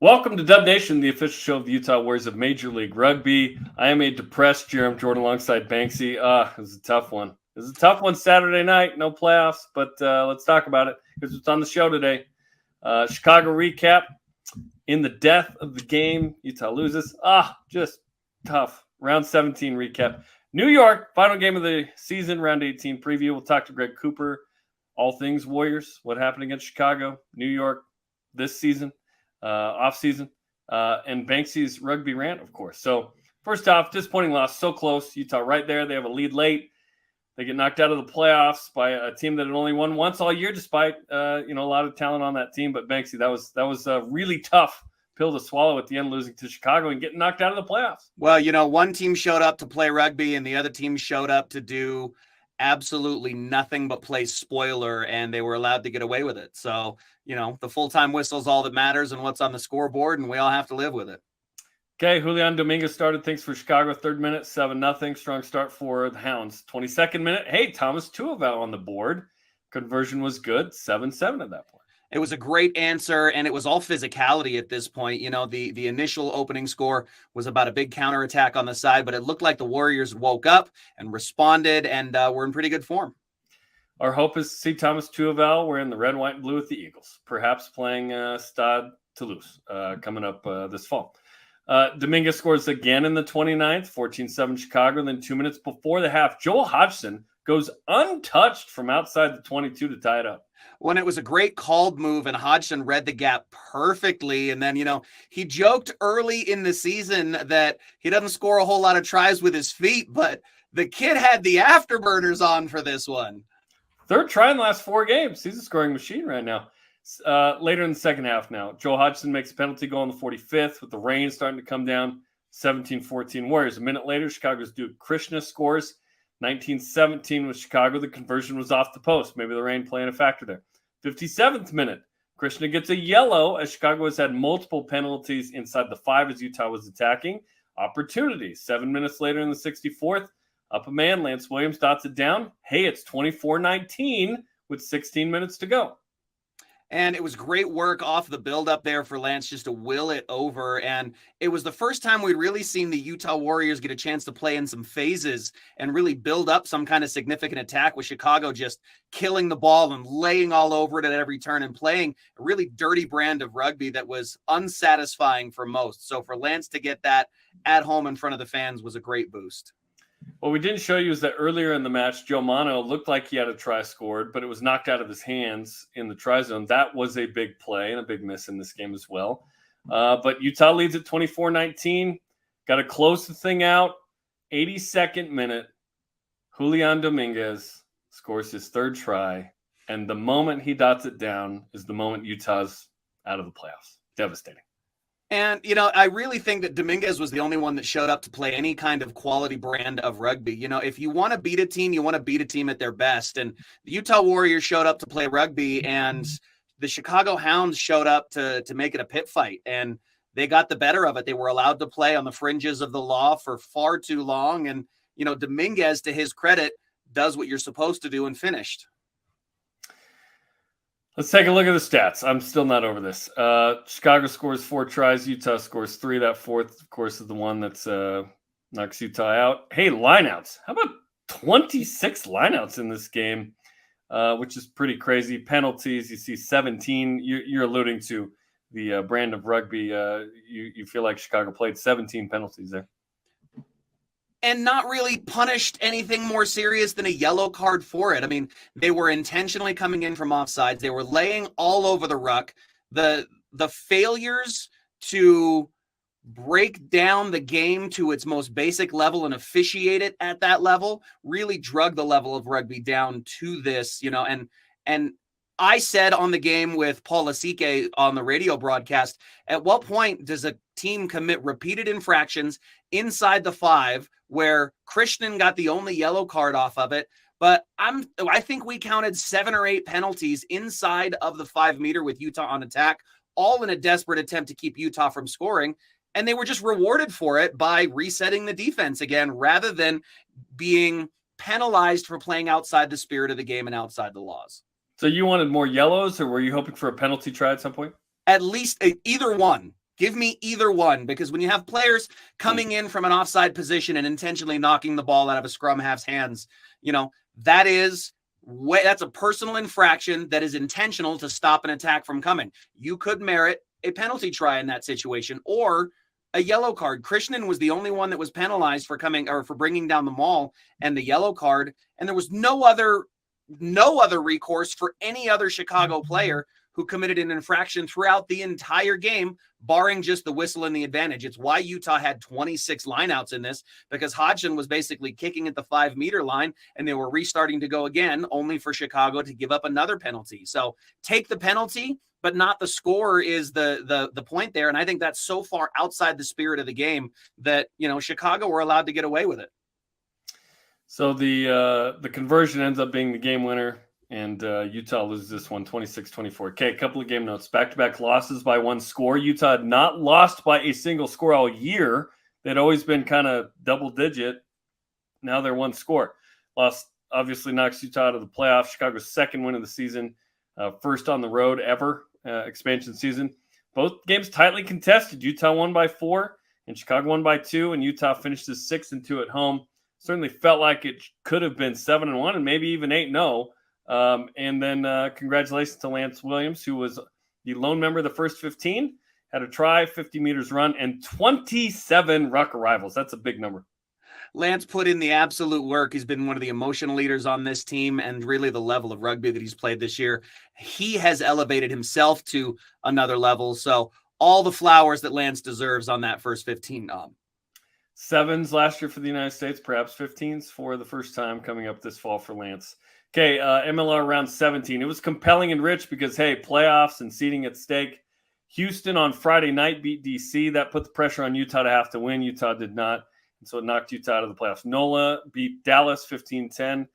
Welcome to Dub Nation, the official show of the Utah Warriors of Major League Rugby. I am a depressed Jarom Jordan alongside Banksy. It was a tough one. It was a tough one Saturday night, no playoffs, but let's talk about it because it's on the show today. Chicago recap. In the death of the game, Utah loses. Just tough. Round 17 recap. New York, final game of the season, round 18 preview. We'll talk to Greg Cooper. All things Warriors, what happened against Chicago, New York this season. Off season, and Banksy's rugby rant, of course. So first off, disappointing loss, so close. Utah right there. They have a lead late. They get knocked out of the playoffs by a team that had only won once all year, despite a lot of talent on that team. But Banksy, that was a really tough pill to swallow at the end, losing to Chicago and getting knocked out of the playoffs. Well, one team showed up to play rugby, and the other team showed up to do absolutely nothing but play spoiler, and they were allowed to get away with it. So, the full-time whistle is all that matters and what's on the scoreboard, and we all have to live with it. Okay, Julian Dominguez started things for Chicago. Third minute, 7-0. Strong start for the Hounds. 22nd minute, hey, Thomas Tuaval on the board. Conversion was good, 7-7 at that point. It was a great answer, and it was all physicality at this point. The initial opening score was about a big counterattack on the side, but it looked like the Warriors woke up and responded, and were in pretty good form. Our hope is to see Thomas Tuaval wearing the red, white, and blue with the Eagles, perhaps playing Stade Toulouse coming up this fall. Dominguez scores again in the 29th, 14-7 Chicago. Then 2 minutes before the half, Joel Hodgson goes untouched from outside the 22 to tie it up. When it was a great called move, and Hodgson read the gap perfectly. And then, he joked early in the season that he doesn't score a whole lot of tries with his feet, but the kid had the afterburners on for this one. Third try in the last 4 games. He's a scoring machine right now. Later in the second half now, Joel Hodgson makes a penalty goal on the 45th with the rain starting to come down. 17-14 Warriors. A minute later, Chicago's Duke Krishna scores. 19-17 with Chicago. The conversion was off the post. Maybe the rain playing a factor there. 57th minute, Krishna gets a yellow as Chicago has had multiple penalties inside the 5 as Utah was attacking. Opportunities. 7 minutes later in the 64th, up a man, Lance Williams dots it down. Hey, it's 24-19 with 16 minutes to go. And it was great work off the build-up there for Lance just to will it over. And it was the first time we'd really seen the Utah Warriors get a chance to play in some phases and really build up some kind of significant attack, with Chicago just killing the ball and laying all over it at every turn and playing a really dirty brand of rugby that was unsatisfying for most. So for Lance to get that at home in front of the fans was a great boost. What we didn't show you is that earlier in the match, Joe Mano looked like he had a try scored, but it was knocked out of his hands in the try zone. That was a big play and a big miss in this game as well. But Utah leads at 24-19. Got to close the thing out. 82nd minute, Julian Dominguez scores his third try. And the moment he dots it down is the moment Utah's out of the playoffs. Devastating. And, I really think that Dominguez was the only one that showed up to play any kind of quality brand of rugby. If you want to beat a team, you want to beat a team at their best. And the Utah Warriors showed up to play rugby, and the Chicago Hounds showed up to make it a pit fight. And they got the better of it. They were allowed to play on the fringes of the law for far too long. And, Dominguez, to his credit, does what you're supposed to do and finished. Let's take a look at the stats. I'm still not over this. Chicago scores 4 tries. Utah scores 3. That fourth, of course, is the one that's knocks Utah out. Hey, lineouts. How about 26 lineouts in this game, which is pretty crazy. Penalties, you see 17. You're alluding to the brand of rugby. You feel like Chicago played 17 penalties there. And not really punished anything more serious than a yellow card for it. I mean, they were intentionally coming in from offsides. They were laying all over the ruck. The failures to break down the game to its most basic level and officiate it at that level really drug the level of rugby down to this, and I said on the game with Paul Lasike on the radio broadcast, at what point does a team commit repeated infractions inside the 5 where Krishnan got the only yellow card off of it? But I think we counted 7 or 8 penalties inside of the 5 meter with Utah on attack, all in a desperate attempt to keep Utah from scoring. And they were just rewarded for it by resetting the defense again, rather than being penalized for playing outside the spirit of the game and outside the laws. So you wanted more yellows, or were you hoping for a penalty try at some point? At least either one. Give me either one, because when you have players coming in from an offside position and intentionally knocking the ball out of a scrum half's hands, that's a personal infraction that is intentional to stop an attack from coming. You could merit a penalty try in that situation or a yellow card. Krishnan was the only one that was penalized for bringing down the maul and the yellow card, and there was no other recourse for any other Chicago player who committed an infraction throughout the entire game, barring just the whistle and the advantage. It's why Utah had 26 lineouts in this, because Hodgson was basically kicking at the 5-meter line and they were restarting to go again, only for Chicago to give up another penalty. So take the penalty, but not the score is the point there. And I think that's so far outside the spirit of the game that, Chicago were allowed to get away with it. So the conversion ends up being the game winner. And Utah loses this one 26-24. Okay, a couple of game notes. Back-to-back losses by one score. Utah had not lost by a single score all year. They'd always been kind of double-digit. Now they're one score. Loss obviously knocks Utah out of the playoffs. Chicago's second win of the season. First on the road ever, expansion season. Both games tightly contested. Utah won by 4, and Chicago won by 2, and Utah finished as 6-2 at home. Certainly felt like it could have been 7-1 and maybe even 8-0. And then congratulations to Lance Williams, who was the lone member of the first 15, had a try, 50 meters run, and 27 ruck arrivals. That's a big number. Lance put in the absolute work. He's been one of the emotional leaders on this team, and really the level of rugby that he's played this year. He has elevated himself to another level. So all the flowers that Lance deserves on that first 15. 7s last year for the United States, perhaps 15s for the first time coming up this fall for Lance. Okay, MLR round 17. It was compelling and rich because, hey, playoffs and seeding at stake. Houston on Friday night beat DC. That put the pressure on Utah to have to win. Utah did not, and so it knocked Utah out of the playoffs. NOLA beat Dallas 15-10.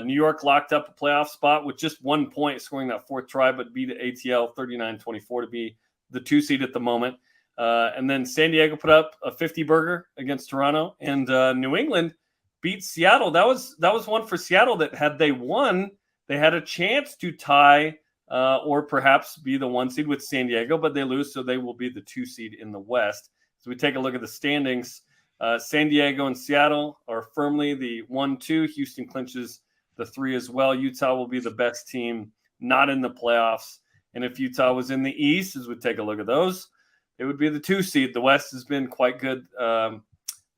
New York locked up a playoff spot with just 1 point, scoring that fourth try, but beat ATL 39-24 to be the 2 seed at the moment. And then San Diego put up a 50-burger against Toronto, and New England beat Seattle. That was one for Seattle that had they won, they had a chance to tie or perhaps be the 1 seed with San Diego, but they lose, so they will be the 2 seed in the West. So we take a look at the standings. San Diego and Seattle are firmly the 1-2. Houston clinches the 3 as well. Utah will be the best team not in the playoffs. And if Utah was in the East, as we take a look at those, it would be the 2 seed. The West has been quite good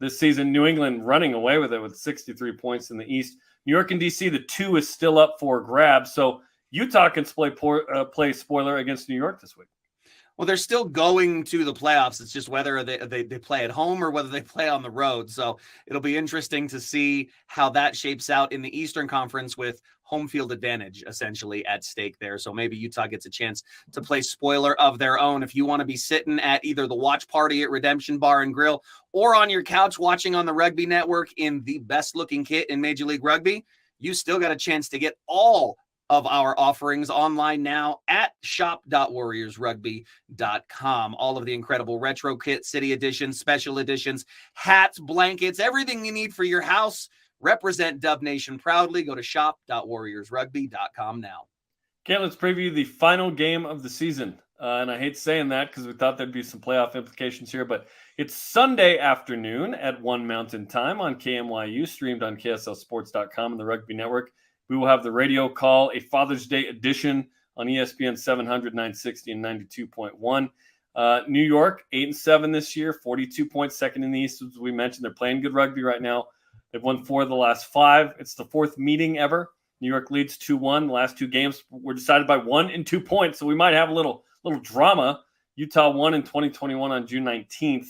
this season. New England running away with it with 63 points in the East. New York and DC, the 2 is still up for grabs. So Utah can play spoiler against New York this week. Well, they're still going to the playoffs. It's just whether they play at home or whether they play on the road. So it'll be interesting to see how that shapes out in the Eastern Conference with home field advantage essentially at stake there. So maybe Utah gets a chance to play spoiler of their own. If you want to be sitting at either the watch party at Redemption Bar and Grill or on your couch watching on the Rugby Network in the best looking kit in Major League Rugby, you still got a chance to get all of our offerings online now at shop.warriorsrugby.com. All of the incredible retro kit, city editions, special editions, hats, blankets, everything you need for your house. Represent Dub Nation proudly. Go to shop.warriorsrugby.com now. Okay, let's preview the final game of the season. And I hate saying that because we thought there'd be some playoff implications here, but it's Sunday afternoon at 1 Mountain Time on KMYU, streamed on KSLSports.com and the Rugby Network. We will have the radio call, a Father's Day edition on ESPN 700, 960, and 92.1. New York, 8-7 this year, 42 points, second in the East. As we mentioned, they're playing good rugby right now. They've won 4 of the last 5. It's the 4th meeting ever. New York leads 2-1. The last 2 games were decided by 1 and 2 points, so we might have a little drama. Utah won in 2021 on June 19th.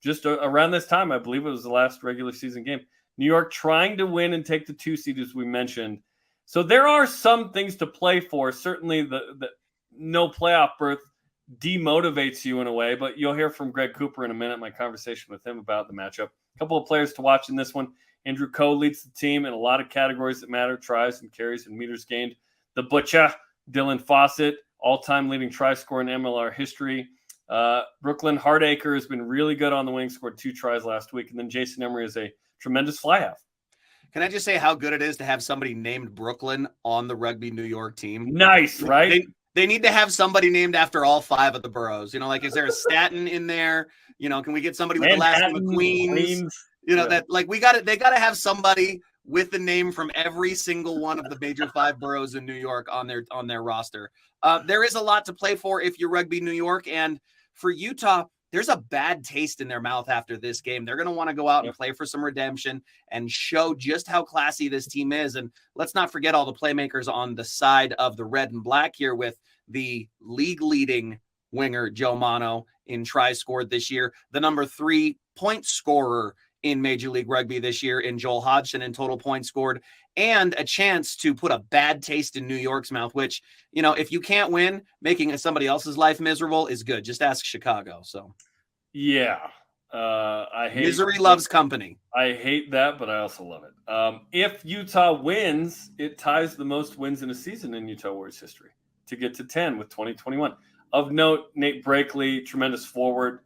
Just around this time, I believe it was the last regular season game. New York trying to win and take the 2 seed, as we mentioned. So there are some things to play for. Certainly the no playoff berth demotivates you in a way, but you'll hear from Greg Cooper in a minute, my conversation with him about the matchup. A couple of players to watch in this one. Andrew Coe leads the team in a lot of categories that matter, tries and carries and meters gained. The Butcher, Dylan Fawcett, all-time leading try scorer in MLR history. Brooklyn Hardacre has been really good on the wing, scored 2 tries last week. And then Jason Emery is a tremendous fly half. Can I just say how good it is to have somebody named Brooklyn on the Rugby New York team? Nice, right? They need to have somebody named after all 5 of the boroughs. Like, is there a Staten in there? Can we get somebody with the last name of Queens? That like they got to have somebody with the name from every single one of the major 5 boroughs in New York on their roster. There is a lot to play for if you're Rugby New York, and for Utah, there's a bad taste in their mouth after this game. They're going to want to go out and play for some redemption and show just how classy this team is. And let's not forget all the playmakers on the side of the red and black here, with the league leading winger Joe Mano in tries scored this year, the number 3 point scorer in Major League Rugby this year in Joel Hodgson in total points scored, and a chance to put a bad taste in New York's mouth, which, if you can't win, making somebody else's life miserable is good. Just ask Chicago. So, yeah. I hate misery loves company. I hate that, but I also love it. If Utah wins, it ties the most wins in a season in Utah Warriors history to get to 10 with 2021. Of note, Nate Brakeley, tremendous forward.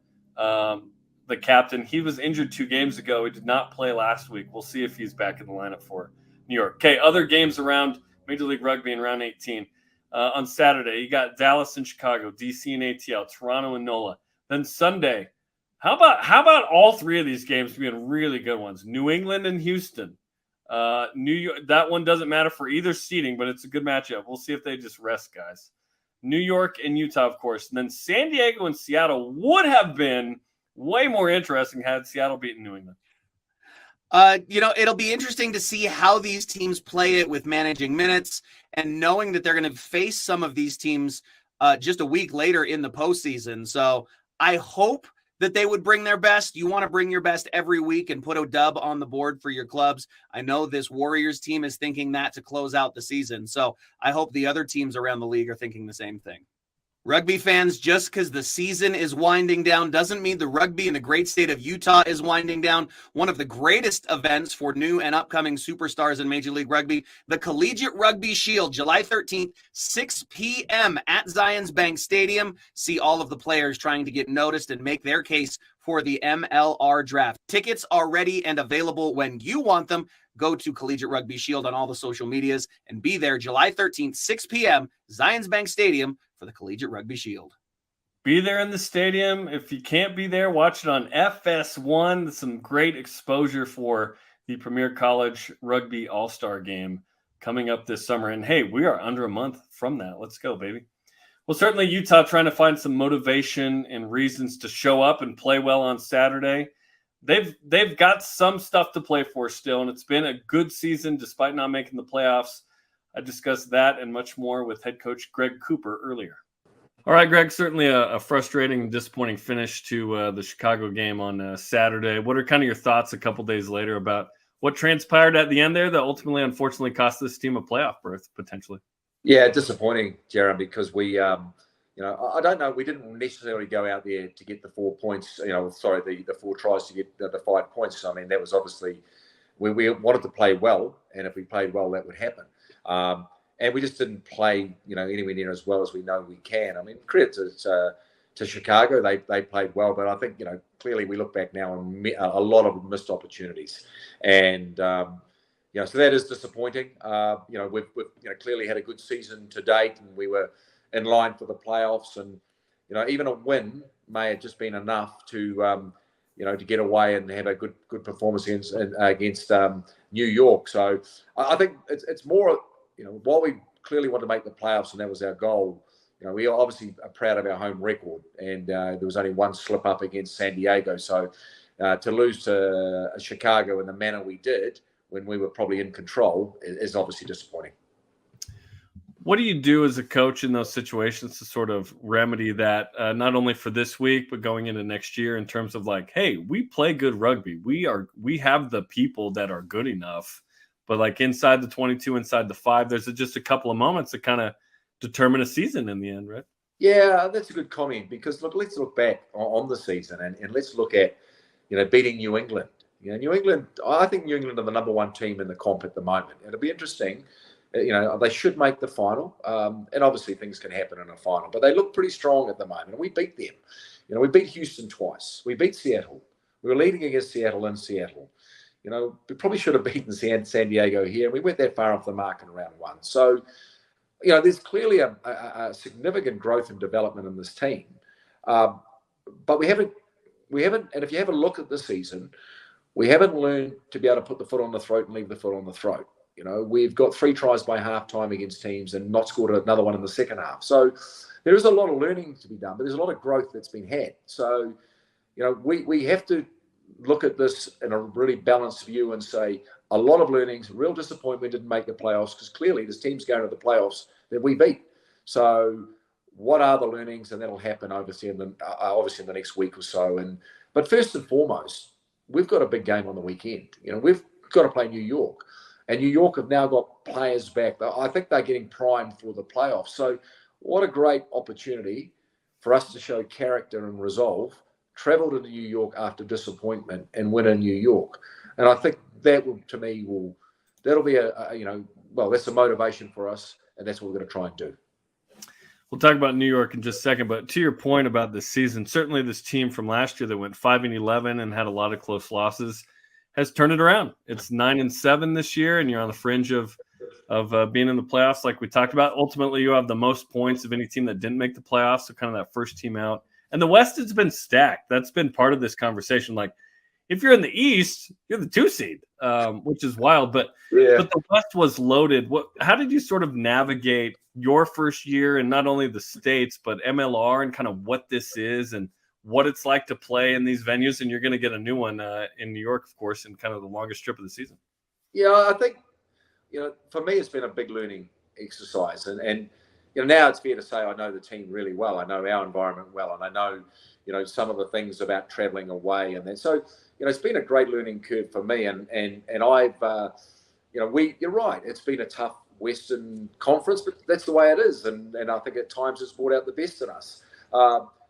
The captain, he was injured 2 games ago. He did not play last week. We'll see if he's back in the lineup for New York. Okay, other games around Major League Rugby in round 18. On Saturday, you got Dallas and Chicago, DC and ATL, Toronto and NOLA. Then Sunday, how about all 3 of these games being really good ones? New England and Houston. New York, that one doesn't matter for either seeding, but it's a good matchup. We'll see if they just rest guys. New York and Utah, of course. And then San Diego and Seattle would have been way more interesting had Seattle beaten New England. It'll be interesting to see how these teams play it with managing minutes and knowing that they're going to face some of these teams just a week later in the postseason. So I hope that they would bring their best. You want to bring your best every week and put a dub on the board for your clubs. I know this Warriors team is thinking that to close out the season. So I hope the other teams around the league are thinking the same thing. Rugby fans, just because the season is winding down doesn't mean the rugby in the great state of Utah is winding down. One of the greatest events for new and upcoming superstars in Major League Rugby, the Collegiate Rugby Shield, July 13th, 6 p.m. at Zions Bank Stadium. See all of the players trying to get noticed and make their case for the MLR draft. Tickets are ready and available when you want them. Go to Collegiate Rugby Shield on all the social medias and be there July 13th, 6 p.m., Zions Bank Stadium for the Collegiate Rugby Shield. Be there in the stadium. If you can't be there, watch it on FS1. Some great exposure for the Premier College Rugby All-Star Game coming up this summer. And hey, we are under a month from that. Let's go, baby. Well, certainly Utah trying to find some motivation and reasons to show up and play well on Saturday. They've got some stuff to play for still, and it's been a good season despite not making the playoffs. I discussed that and much more with head coach Greg Cooper earlier. All right, Greg, certainly a frustrating and disappointing finish to the Chicago game on Saturday. What are kind of your thoughts a couple days later about what transpired at the end there that ultimately, unfortunately, cost this team a playoff berth potentially? Yeah, disappointing, Jarom, because we I don't know. We didn't necessarily go out there to get the 4 points. The 4 tries to get the 5 points. I mean, that was obviously we wanted to play well, and if we played well, that would happen. And we just didn't play, anywhere near as well as we know we can. I mean, credit to Chicago, they played well, but I think clearly we look back now on a lot of missed opportunities, and so that is disappointing. We've clearly had a good season to date, and we were in line for the playoffs, and even a win may have just been enough to to get away and have a good performance against New York. So I think it's more while we clearly want to make the playoffs, and that was our goal. We obviously are proud of our home record, and there was only one slip up against San Diego. So to lose to Chicago in the manner we did when we were probably in control is obviously disappointing. What do you do as a coach in those situations to sort of remedy that, not only for this week, but going into next year in terms of like, hey, we play good rugby. We have the people that are good enough, but like inside the 22, inside the 5, there's just a couple of moments that kind of determine a season in the end, right? Yeah, that's a good comment because let's look back on the season and let's look at, beating New England. New England, I think New England are the number 1 team in the comp at the moment. It'll be interesting. They should make the final, and obviously things can happen in a final, but they look pretty strong at the moment, and we beat them. We beat Houston twice. We beat Seattle. We were leading against Seattle in Seattle. We probably should have beaten San Diego here, and we went that far off the mark in round 1. So, there's clearly a significant growth and development in this team, but we haven't. And if you have a look at the season, we haven't learned to be able to put the foot on the throat and leave the foot on the throat. We've got 3 tries by halftime against teams and not scored another one in the second half. So there is a lot of learning to be done, but there's a lot of growth that's been had. So, we have to look at this in a really balanced view and say a lot of learnings, real disappointment didn't make the playoffs because clearly there's teams going to the playoffs that we beat. So what are the learnings? And that'll happen obviously in the next week or so. But first and foremost, we've got a big game on the weekend. We've got to play New York. And New York have now got players back. I think they're getting primed for the playoffs. So what a great opportunity for us to show character and resolve, travel to New York after disappointment and win in New York. And I think that that'll be that's a motivation for us. And that's what we're going to try and do. We'll talk about New York in just a second, but to your point about this season, certainly this team from last year that went 5-11 and had a lot of close losses has turned it around. It's 9-7 this year, and you're on the fringe of being in the playoffs, like we talked about. Ultimately, you have the most points of any team that didn't make the playoffs, so kind of that first team out. And the West has been stacked. That's been part of this conversation. Like, if you're in the East, you're the 2 seed, which is wild. But the West was loaded. How did you sort of navigate your first year and not only the States, but MLR and kind of what this is and what it's like to play in these venues? And you're going to get a new one in New York, of course, in kind of the longest trip of the season. Yeah, I think, for me, it's been a big learning exercise. And now it's fair to say I know the team really well. I know our environment well. And I know, some of the things about traveling away and then. So, it's been a great learning curve for me. And I've, you're right. It's been a tough Western Conference, but that's the way it is. And I think at times it's brought out the best in us.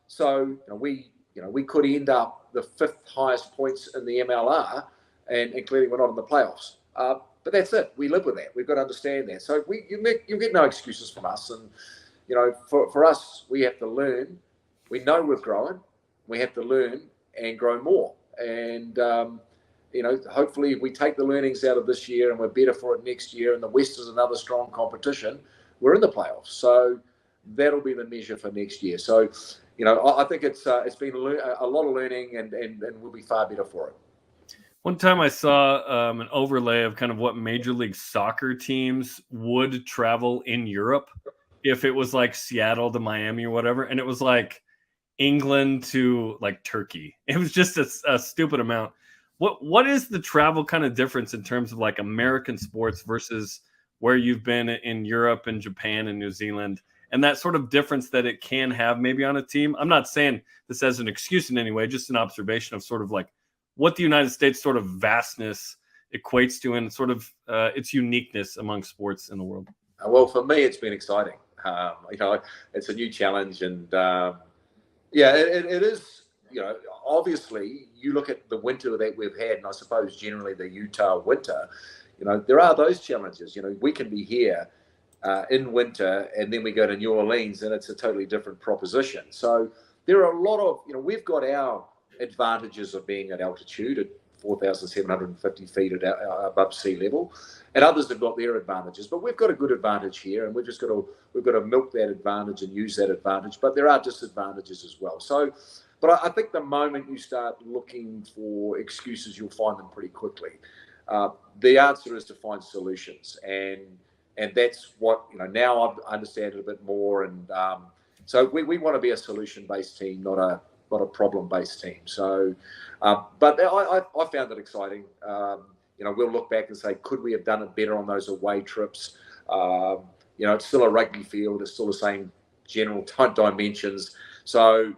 So we could end up the 5th highest points in the MLR, and clearly we're not in the playoffs. But that's it. We live with that. We've got to understand that. So you'll get no excuses from us. And for us, we have to learn. We know we've grown. We have to learn and grow more. And hopefully, if we take the learnings out of this year and we're better for it next year, and the West is another strong competition, we're in the playoffs. So that'll be the measure for next year. So, I think it's been a lot of learning, and we'll be far better for it. One time I saw an overlay of kind of what Major League Soccer teams would travel in Europe if it was like Seattle to Miami or whatever, and it was like England to like Turkey. It was just a stupid amount. What is the travel kind of difference in terms of like American sports versus where you've been in Europe and Japan and New Zealand, and that sort of difference that it can have maybe on a team? I'm not saying this as an excuse in any way, just an observation of sort of like what the United States sort of vastness equates to and sort of its uniqueness among sports in the world. Well, for me, it's been exciting. It's a new challenge, and it is. Obviously, you look at the winter that we've had, and I suppose generally the Utah winter. There are those challenges. We can be here in winter, and then we go to New Orleans, and it's a totally different proposition. So there are a lot of, we've got our advantages of being at altitude at 4,750 feet above sea level, and others have got their advantages. But we've got a good advantage here, and we've got to milk that advantage and use that advantage. But there are disadvantages as well. So, but I think the moment you start looking for excuses, you'll find them pretty quickly. The answer is to find solutions, and that's what now I understand it a bit more. And so we want to be a solution-based team, not a problem-based team. So, but I found it exciting. We'll look back and say, could we have done it better on those away trips? It's still a rugby field. It's still the same general dimensions. So,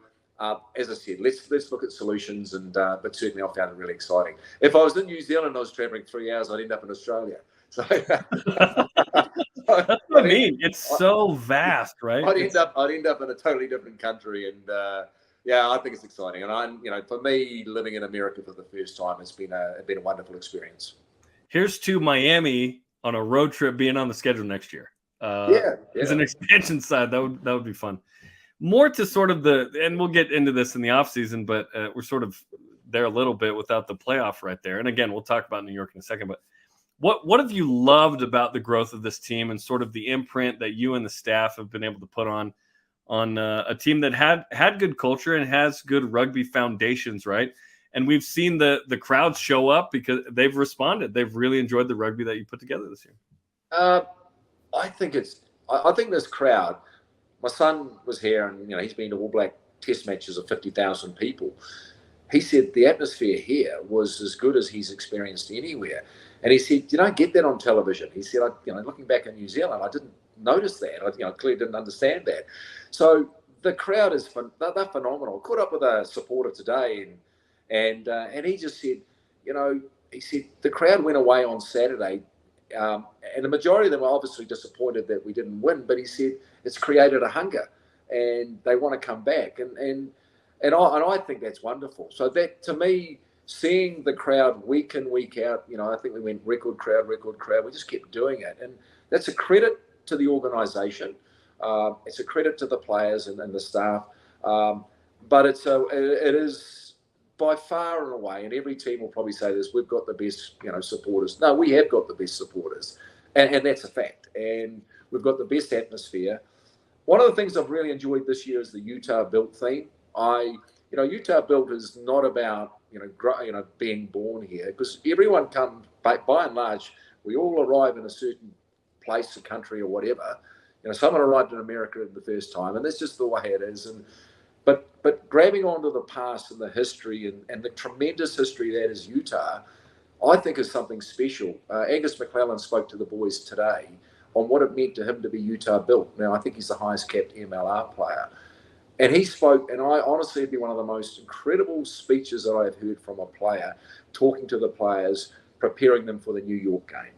as I said, let's look at solutions. But certainly, I found it really exciting. If I was in New Zealand, and I was traveling 3 hours, I'd end up in Australia. So that's what I mean. It's so vast, right? I'd end up in a totally different country, and I think it's exciting. And for me, living in America for the first time, it's been a wonderful experience. Here's to Miami on a road trip being on the schedule next year. As an expansion side, that would be fun. More to sort of and we'll get into this in the offseason, but we're sort of there a little bit without the playoff right there. And again, we'll talk about New York in a second, but What have you loved about the growth of this team and sort of the imprint that you and the staff have been able to put on a team that had good culture and has good rugby foundations, right? And we've seen the crowds show up because they've responded. They've really enjoyed the rugby that you put together this year. I think this crowd. My son was here, and he's been to All Black Test matches of 50,000 people. He said the atmosphere here was as good as he's experienced anywhere. And he said, you don't get that on television. He said, looking back in New Zealand, I didn't notice that. I clearly didn't understand that. So the crowd they're phenomenal. Caught up with a supporter today, and he just said, he said the crowd went away on Saturday, and the majority of them were obviously disappointed that we didn't win. But he said it's created a hunger, and they want to come back, and I think that's wonderful. So that, to me, seeing the crowd week in, week out, I think we went record crowd. We just kept doing it, and that's a credit to the organisation. It's a credit to the players and the staff, but it is by far and away, and every team will probably say this, we've got the best supporters. No, we have got the best supporters, and that's a fact. And we've got the best atmosphere. One of the things I've really enjoyed this year is the Utah Built theme. Utah Built is not about being born here, because everyone comes, by and large, we all arrive in a certain place, a country, or whatever. Someone arrived in America the first time, and that's just the way it is. But grabbing onto the past and the history and the tremendous history that is Utah, I think is something special. Angus McClellan spoke to the boys today on what it meant to him to be Utah Built. Now, I think he's the highest capped MLR player. And he spoke, and I honestly, it'd be one of the most incredible speeches that I've heard from a player, talking to the players, preparing them for the New York game.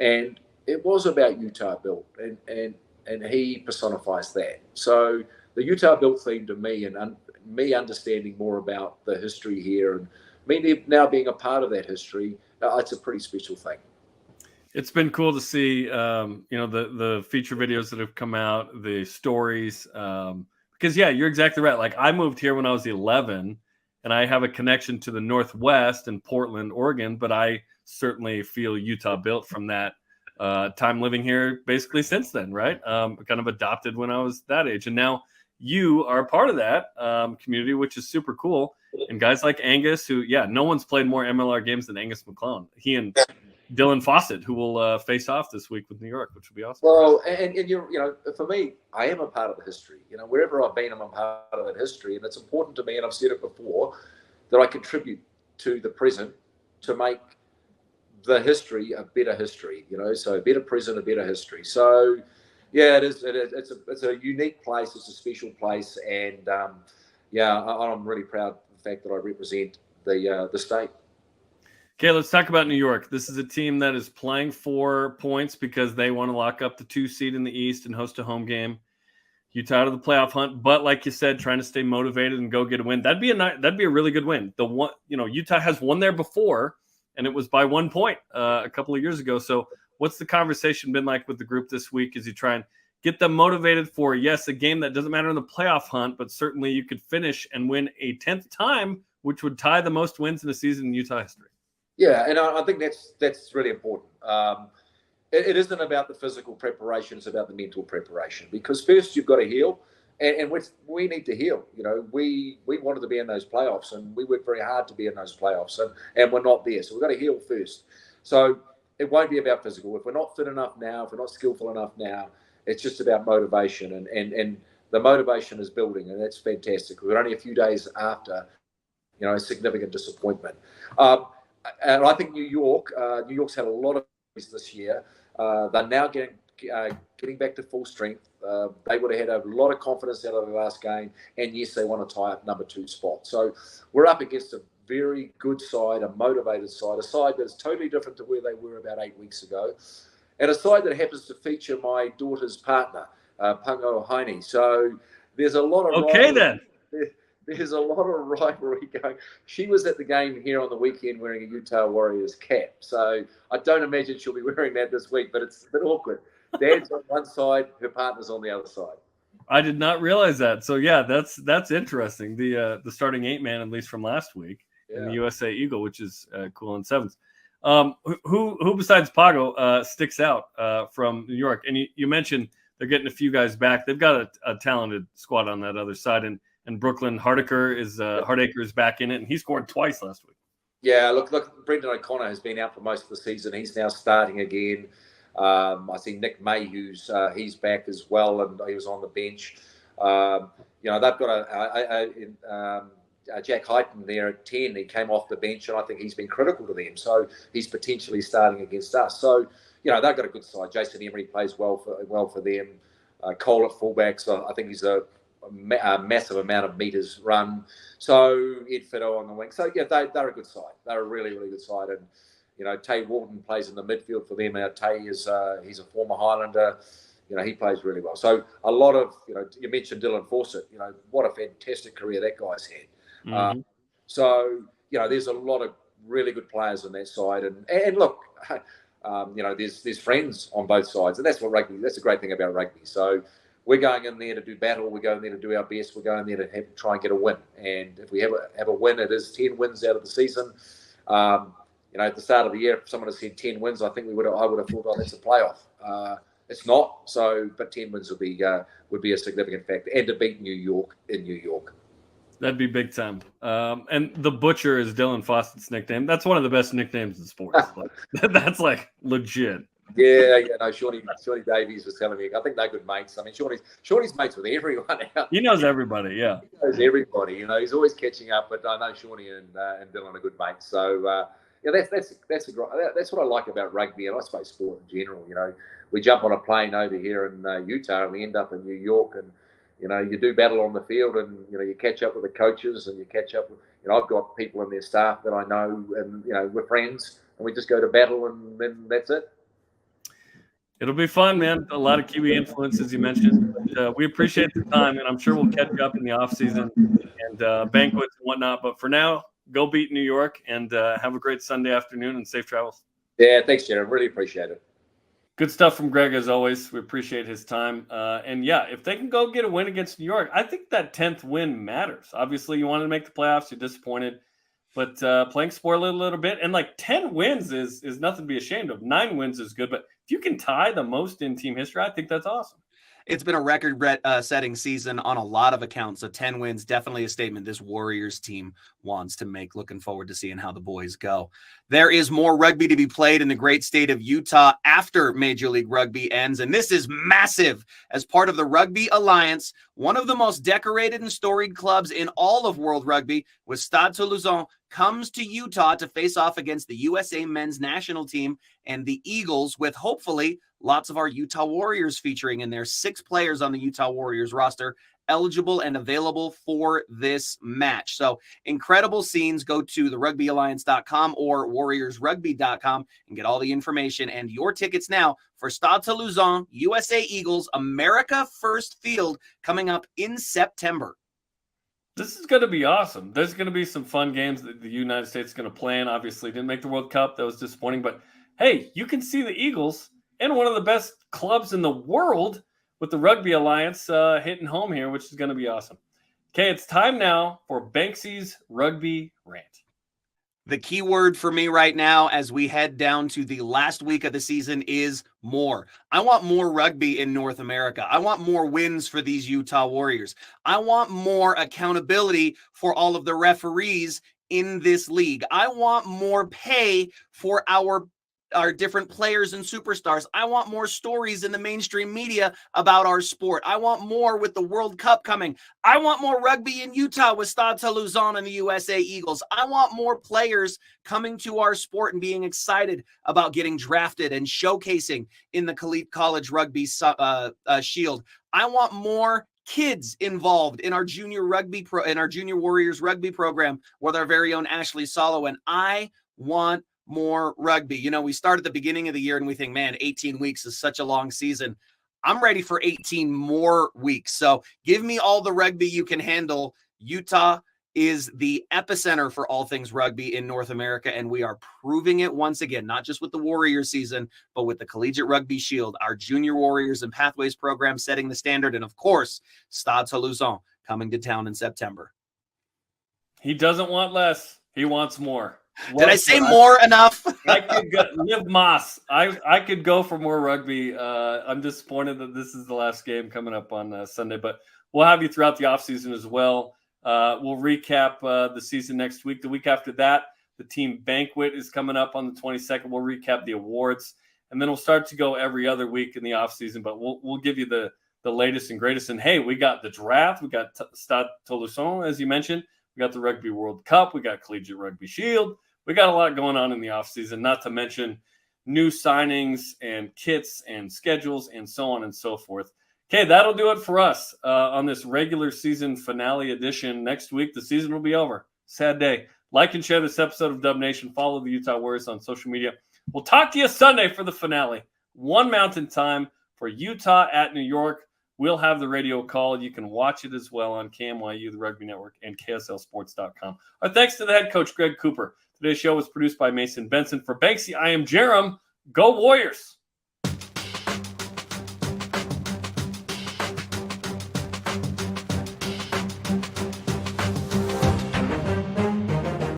And it was about Utah Built, and he personifies that. So the Utah Built theme to me, and me understanding more about the history here, and me now being a part of that history, it's a pretty special thing. It's been cool to see, the feature videos that have come out, the stories. Because, yeah, you're exactly right. Like, I moved here when I was 11, and I have a connection to the Northwest and Portland, Oregon, but I certainly feel Utah Built from that time living here basically since then, right? Kind of adopted when I was that age. And now you are a part of that community, which is super cool. And guys like Angus, who, no one's played more MLR games than Angus McClellan. He and Dylan Fawcett, who will face off this week with New York, which will be awesome. Well, and you're, for me, I am a part of the history. Wherever I've been, I'm a part of that history, and it's important to me. And I've said it before, that I contribute to the present to make the history a better history. So a better present, a better history. So, yeah, it is. It's a unique place. It's a special place, and I'm really proud of the fact that I represent the state. Okay, let's talk about New York. This is a team that is playing for points because they want to lock up the 2 seed in the East and host a home game. Utah out of the playoff hunt, but like you said, trying to stay motivated and go get a win. That'd be a really good win. Utah has won there before, and it was by 1 point a couple of years ago. So, what's the conversation been like with the group this week as you try and get them motivated for, yes, a game that doesn't matter in the playoff hunt, but certainly you could finish and win a 10th time, which would tie the most wins in a season in Utah history. Yeah, and I think that's really important. It isn't about the physical preparation; it's about the mental preparation. Because first you've got to heal, and we need to heal. We wanted to be in those playoffs, and we worked very hard to be in those playoffs, and we're not there. So we've got to heal first. So it won't be about physical. If we're not fit enough now, if we're not skillful enough now, it's just about motivation, and the motivation is building, and that's fantastic. We're only a few days after, a significant disappointment. And I think New York's had a lot of this year. They're now getting back to full strength. They would have had a lot of confidence out of the last game, and yes, they want to tie up number 2 spot. So we're up against a very good side, a motivated side, a side that is totally different to where they were about 8 weeks ago, and a side that happens to feature my daughter's partner, Pungo Haine. So there's a lot of There's a lot of rivalry going. She was at the game here on the weekend wearing a Utah Warriors cap. So I don't imagine she'll be wearing that this week, but it's a bit awkward. Dad's on one side, her partner's on the other side. I did not realize that. So, yeah, that's interesting. The starting 8-man, at least from last week, and the USA Eagle, which is cool in 7th. Who besides Pago sticks out from New York? And you mentioned they're getting a few guys back. They've got a talented squad on that other side, and Brooklyn Hardaker is back in it, and he scored twice last week. Yeah, look, Brendan O'Connor has been out for most of the season. He's now starting again. I see Nick May, he's back as well, and he was on the bench. They've got Jack Hyten there at 10. He came off the bench, and I think he's been critical to them. So he's potentially starting against us. So they've got a good side. Jason Emery plays well for them. Cole at fullback, so I think he's a massive amount of meters run. So Ed Fido on the wing. So they're a good side. They're a really, really good side. And Tay Wharton plays in the midfield for them. Tay he's a former Highlander. He plays really well. So a lot of you mentioned Dylan Fawcett. What a fantastic career that guy's had. Mm-hmm. There's a lot of really good players on that side. And look, there's friends on both sides, and that's a great thing about rugby. So we're going in there to do battle. We're going there to do our best. We're going there to try and get a win. And if we have a win, it is 10 wins out of the season. At the start of the year, if someone had said 10 wins, I think I would have thought, oh, that's a playoff. It's not. But 10 wins would be a significant factor, and to beat New York in New York. That'd be big time. And the Butcher is Dylan Fawcett's nickname. That's one of the best nicknames in sports. That's like legit. Yeah, Shawnee Davies was telling me. I think they're good mates. I mean, Shawnee's mates with everyone out. He knows everybody. Yeah, he knows everybody. He's always catching up. But I know Shawnee and Dylan are good mates. So that's what I like about rugby, and I suppose sport in general. We jump on a plane over here in Utah, and we end up in New York, and you do battle on the field, and you catch up with the coaches, and you catch up with. I've got people in their staff that I know, and we're friends, and we just go to battle, and then that's it. It'll be fun, man. A lot of Kiwi influence, as you mentioned. But, we appreciate the time, and I'm sure we'll catch up in the off season and banquets and whatnot. But for now, go beat New York, and have a great Sunday afternoon and safe travels. Yeah, thanks, Jared. Really appreciate it. Good stuff from Greg, as always. We appreciate his time. And yeah, if they can go get a win against New York, I think that 10th win matters. Obviously, you wanted to make the playoffs. You're disappointed. But playing sport a little bit, and 10 wins is nothing to be ashamed of. 9 wins is good. But if you can tie the most in team history, I think that's awesome. It's been a record-setting season on a lot of accounts. So 10 wins, definitely a statement this Warriors team wants to make. Looking forward to seeing how the boys go. There is more rugby to be played in the great state of Utah after Major League Rugby ends, and this is massive. As part of the Rugby Alliance, one of the most decorated and storied clubs in all of World Rugby, with Stade Toulousain, comes to Utah to face off against the USA men's national team and the Eagles, with hopefully lots of our Utah Warriors featuring in there. 6 players on the Utah Warriors roster eligible and available for this match. So incredible scenes. Go to therugbyalliance.com or warriorsrugby.com and get all the information and your tickets now for Stade Toulousain, USA Eagles, America First Field, coming up in September. This is going to be awesome. There's going to be some fun games that the United States is going to play in. Obviously, didn't make the World Cup. That was disappointing. But, hey, you can see the Eagles and one of the best clubs in the world with the Rugby Alliance hitting home here, which is going to be awesome. Okay, it's time now for Banksy's Rugby Rant. The key word for me right now as we head down to the last week of the season is more. I want more rugby in North America. I want more wins for these Utah Warriors. I want more accountability for all of the referees in this league. I want more pay for our different players and superstars. I want more stories in the mainstream media about our sport. I want more with the World Cup coming. I want more rugby in Utah with Stade Toulousain and the USA Eagles. I want more players coming to our sport and being excited about getting drafted and showcasing in the college rugby shield. I want more kids involved in our junior Warriors rugby program with our very own Ashley Solo. And I want more rugby. We start at the beginning of the year and we think, man, 18 weeks is such a long season. I'm ready for 18 more weeks. So give me all the rugby you can handle. Utah is the epicenter for all things rugby in North America, and we are proving it once again, not just with the Warriors season, but with the Collegiate Rugby Shield, our Junior Warriors and Pathways program setting the standard, and of course, Stade Toulousain coming to town in September. He doesn't want less. He wants more. Did I say more enough? I could go, Liv Moss. I could go for more rugby. I'm disappointed that this is the last game coming up on Sunday, but we'll have you throughout the offseason as well. We'll recap the season next week. The week after that, the team banquet is coming up on the 22nd. We'll recap the awards, and then we'll start to go every other week in the offseason, but we'll give you the latest and greatest. And hey, we got the draft. We got Stade Toulousain, as you mentioned. We got the Rugby World Cup. We got Collegiate Rugby Shield. We got a lot going on in the offseason, not to mention new signings and kits and schedules and so on and so forth. Okay, that'll do it for us on this regular season finale edition. Next week, the season will be over. Sad day. Like and share this episode of Dub Nation. Follow the Utah Warriors on social media. We'll talk to you Sunday for the finale. 1 Mountain Time for Utah at New York. We'll have the radio call. You can watch it as well on KMYU, the Rugby Network, and KSLSports.com. Our thanks to the head coach, Greg Cooper. Today's show was produced by Mason Benson. For Banksy, I am Jarom. Go Warriors!